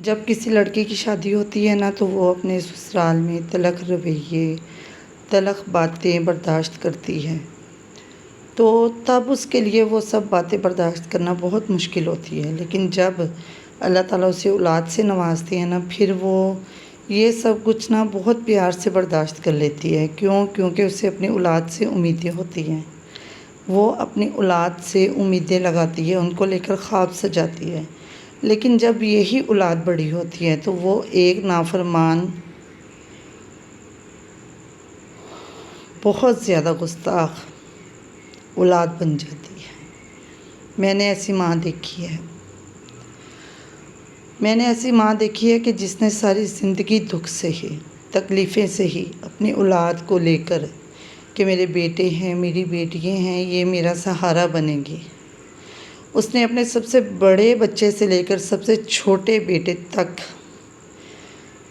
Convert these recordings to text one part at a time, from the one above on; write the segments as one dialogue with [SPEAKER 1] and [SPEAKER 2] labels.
[SPEAKER 1] جب کسی لڑکی کی شادی ہوتی ہے نا تو وہ اپنے سسرال میں تلخ رویے تلخ باتیں برداشت کرتی ہے، تو تب اس کے لیے وہ سب باتیں برداشت کرنا بہت مشکل ہوتی ہے۔ لیکن جب اللہ تعالیٰ اسے اولاد سے نوازتے ہیں نا، پھر وہ یہ سب کچھ نا بہت پیار سے برداشت کر لیتی ہے۔ کیونکہ اسے اپنی اولاد سے امیدیں ہوتی ہیں۔ وہ اپنی اولاد سے امیدیں لگاتی ہے، ان کو لے کر خواب سجاتی ہے۔ لیکن جب یہی اولاد بڑی ہوتی ہے تو وہ ایک نافرمان، بہت زیادہ گستاخ اولاد بن جاتی ہے۔ میں نے ایسی ماں دیکھی ہے۔ میں نے ایسی ماں دیکھی ہے کہ جس نے ساری زندگی دکھ سہی، تکلیفیں سہی اپنی اولاد کو لے کر کہ میرے بیٹے ہیں، میری بیٹیاں ہیں، یہ میرا سہارا بنیں گی۔ اس نے اپنے سب سے بڑے بچے سے لے کر سب سے چھوٹے بیٹے تک،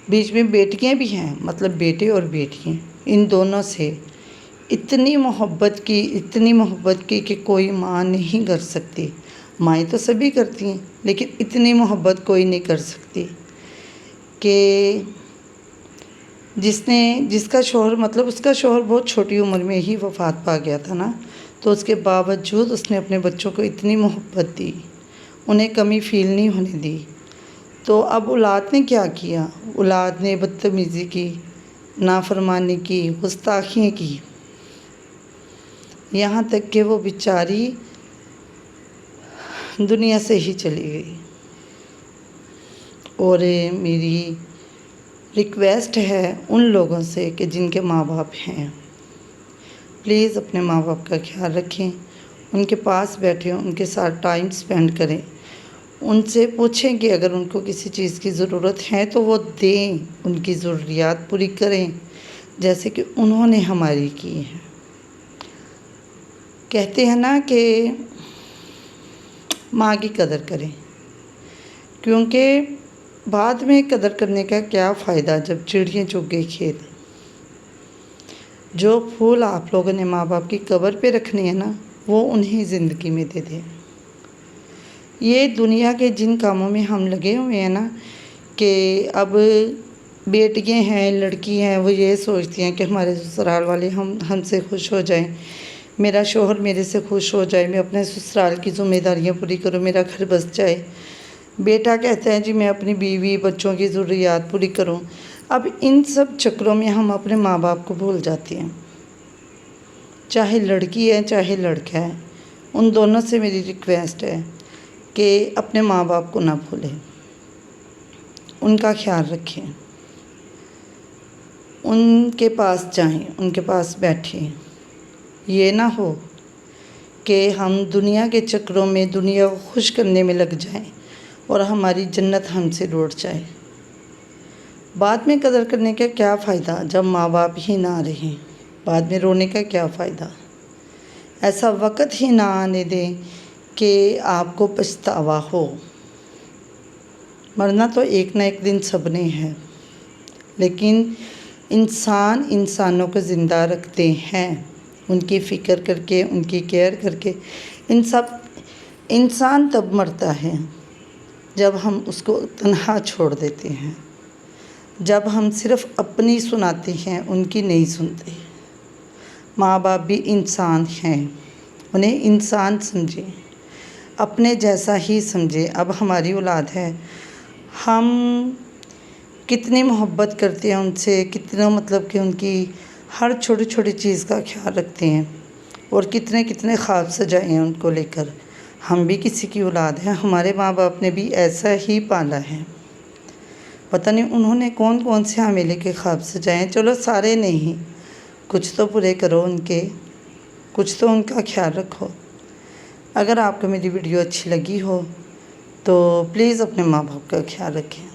[SPEAKER 1] بیچ میں بیٹیاں بھی ہیں، مطلب بیٹے اور بیٹیاں، ان دونوں سے اتنی محبت کی کہ کوئی ماں نہیں کر سکتی۔ مائیں تو سبھی کرتی ہیں، لیکن اتنی محبت کوئی نہیں کر سکتی کہ جس کا شوہر، مطلب اس کا شوہر بہت چھوٹی عمر میں ہی وفات پا گیا تھا نا، تو اس کے باوجود اس نے اپنے بچوں کو اتنی محبت دی، انہیں کمی فیل نہیں ہونے دی۔ تو اب اولاد نے کیا کیا؟ اولاد نے بدتمیزی کی، نافرمانی کی، گستاخیاں کی، یہاں تک کہ وہ بیچاری دنیا سے ہی چلی گئی۔ اور میری ریکویسٹ ہے ان لوگوں سے کہ جن کے ماں باپ ہیں، پلیز اپنے ماں باپ کا خیال رکھیں، ان کے پاس بیٹھیں، ان کے ساتھ ٹائم سپینڈ کریں، ان سے پوچھیں کہ اگر ان کو کسی چیز کی ضرورت ہے تو وہ دیں، ان کی ضروریات پوری کریں جیسے کہ انہوں نے ہماری کی ہے۔ کہتے ہیں نا کہ ماں کی قدر کریں، کیونکہ بعد میں قدر کرنے کا کیا فائدہ جب چڑیاں چگ گئی کھیت۔ جو پھول آپ لوگوں نے ماں باپ کی قبر پہ رکھنے ہیں نا، وہ انہیں زندگی میں دے دیں۔ یہ دنیا کے جن کاموں میں ہم لگے ہوئے ہیں نا، کہ اب بیٹیاں ہیں، لڑکی ہیں، وہ یہ سوچتی ہیں کہ ہمارے سسرال والے ہم سے خوش ہو جائیں، میرا شوہر میرے سے خوش ہو جائے، میں اپنے سسرال کی ذمہ داریاں پوری کروں، میرا گھر بس جائے۔ بیٹا کہتا ہے جی میں اپنی بیوی بچوں کی ضروریات پوری کروں۔ اب ان سب چکروں میں ہم اپنے ماں باپ کو بھول جاتے ہیں، چاہے لڑکی ہے چاہے لڑکا ہے۔ ان دونوں سے میری ریکویسٹ ہے کہ اپنے ماں باپ کو نہ بھولیں، ان کا خیال رکھیں، ان کے پاس جائیں، ان کے پاس بیٹھیں۔ یہ نہ ہو کہ ہم دنیا کے چکروں میں دنیا کو خوش کرنے میں لگ جائیں اور ہماری جنت ہم سے لوٹ جائے۔ بعد میں قدر کرنے کا کیا فائدہ جب ماں باپ ہی نہ رہیں؟ بعد میں رونے کا کیا فائدہ؟ ایسا وقت ہی نہ آنے دیں کہ آپ کو پچھتاوا ہو۔ مرنا تو ایک نہ ایک دن سب نے ہے، لیکن انسانوں کو زندہ رکھتے ہیں، ان کی فکر کر کے، ان کی کیئر کر کے۔ انسان تب مرتا ہے جب ہم اس کو تنہا چھوڑ دیتے ہیں، جب ہم صرف اپنی سناتے ہیں، ان کی نہیں سنتے۔ ماں باپ بھی انسان ہیں، انہیں انسان سمجھیں، اپنے جیسا ہی سمجھیں۔ اب ہماری اولاد ہے، ہم کتنی محبت کرتے ہیں ان سے، کتنا مطلب کہ ان کی ہر چھوٹی چھوٹی چیز کا خیال رکھتے ہیں، اور کتنے خواب سجائے ہیں ان کو لے کر۔ ہم بھی کسی کی اولاد ہیں، ہمارے ماں باپ نے بھی ایسا ہی پالا ہے۔ پتہ نہیں انہوں نے کون سے حاملے کے خواب سجائے ہیں، چلو سارے نہیں، کچھ تو پورے کرو ان کے، کچھ تو ان کا خیال رکھو۔ اگر آپ کو میری ویڈیو اچھی لگی ہو تو پلیز اپنے ماں باپ کا خیال رکھیں۔